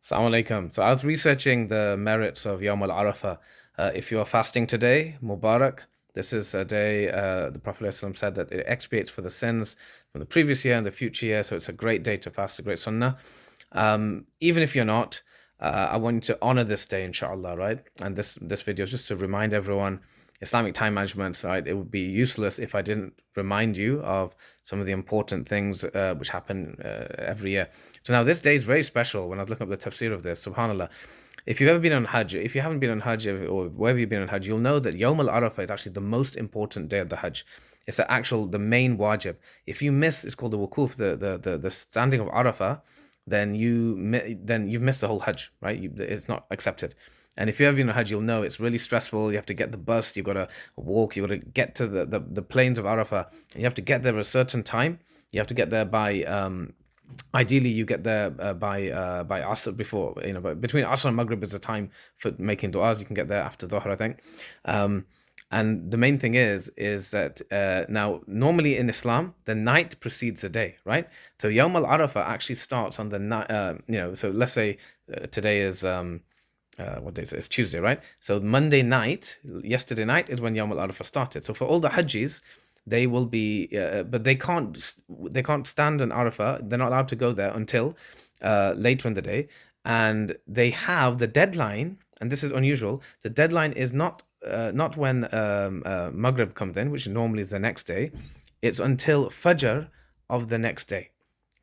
Assalamu alaikum. So I was researching the merits of Yawm al-Arafah. If you are fasting today, Mubarak. This is a day, the Prophet ﷺ said that it expiates for the sins from the previous year and the future year. So it's a great day to fast, a great sunnah. Even if you're not, I want you to honor this day, inshallah, right? And this video is just to remind everyone, Islamic time management, right? It would be useless if I didn't remind you of some of the important things which happen every year. So now this day is very special. When I was looking up the tafsir of this, subhanAllah, if you've ever been on Hajj, if you haven't been on Hajj or wherever you've been on Hajj, you'll know that Yawm al-Arafah is actually the most important day of the Hajj. It's the main wajib. If you miss, it's called the wukuf, the standing of Arafah, then you've missed the whole Hajj, right? It's not accepted. And if you ever been on Hajj, you'll know it's really stressful. You have to get the bus, you've got to walk, you've got to get to the plains of Arafah. And you have to get there at a certain time. You have to get there by, ideally you get there by Asr before, but between Asr and Maghrib is the time for making du'as. You can get there after Dhuhr, I think. And the main thing is that now normally in Islam the night precedes the day, right? So Yawm al-Arafah actually starts on the night. So let's say today is what day is it? It's Tuesday, right? So Monday night, yesterday night is when Yawm al-Arafah started. So for all the Hajjis, they will be, but they can't stand on Arafah. They're not allowed to go there until later in the day, and they have the deadline. And this is unusual. The deadline is not when Maghrib comes in, which normally is the next day. It's until Fajr of the next day,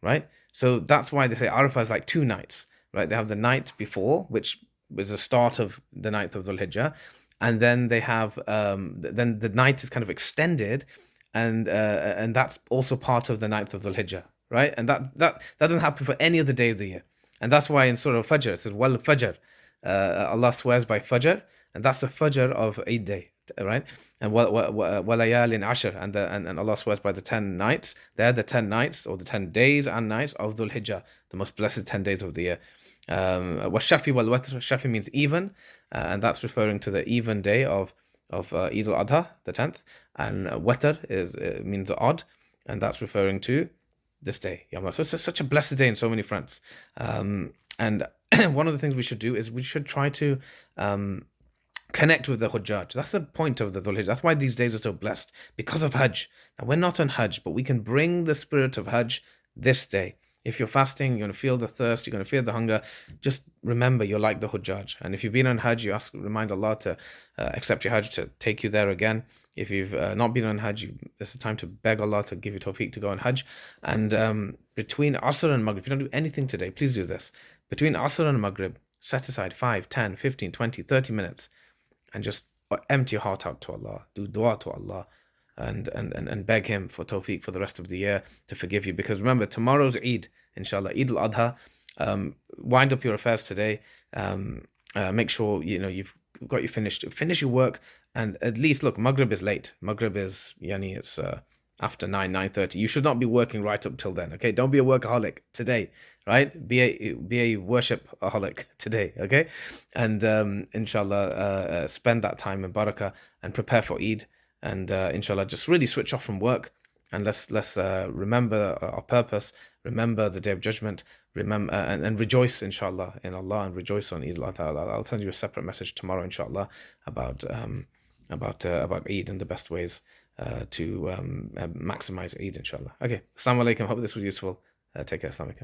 right? So that's why they say Arafah is like 2 nights, right? They have the night before, which was the start of the 9th of Dhul Hijjah, and then they have then the night is kind of extended, and that's also part of the 9th of Dhul Hijjah, right? And that doesn't happen for any other day of the year, and that's why in Surah Fajr it says Wal Fajr. Allah swears by Fajr, and that's the Fajr of Eid day, right? And walayalin ashr, and Allah swears by the 10 nights. They're the 10 nights or the 10 days and nights of Dhul Hijjah, the most blessed 10 days of the year. Washafi wal watr. Shafi means even, and that's referring to the even day of Eid al-Adha, the 10th, and watr means the odd, and that's referring to this day, Yawm. So it's such a blessed day in so many fronts. And one of the things we should do is we should try to connect with the Hujjaj. That's the point of the Dhul Hijjah. That's why these days are so blessed, because of Hajj. Now, we're not on Hajj, but we can bring the spirit of Hajj this day. If you're fasting, you're going to feel the thirst, you're going to feel the hunger. Just remember, you're like the Hujjaj. And if you've been on Hajj, remind Allah to accept your Hajj, to take you there again. If you've not been on Hajj, it's the time to beg Allah to give you tawfiq to go on Hajj. And between Asr and Maghrib, if you don't do anything today, please do this. Between Asr and Maghrib, set aside 5, 10, 15, 20, 30 minutes and just empty your heart out to Allah. Do dua to Allah. And beg him for tawfiq for the rest of the year, to forgive you. Because remember, tomorrow's Eid, inshallah, Eid al-Adha. Wind up your affairs today. Make sure you've got finish your work, and at least look, Maghrib is late. Maghrib is it's after 9:30. You should not be working right up till then. Okay, don't be a workaholic today, right? Be a worshipaholic today. Okay, and inshallah, spend that time in barakah and prepare for Eid. And inshallah, just really switch off from work, and let's remember our purpose, remember the Day of Judgment, remember and rejoice, inshallah, in Allah, and rejoice on Eid al-Adha. I'll send you a separate message tomorrow, inshallah, about Eid and the best ways to maximize Eid, inshallah. Okay, Assalamu alaikum. Hope this was useful. Take care. Assalamu alaikum.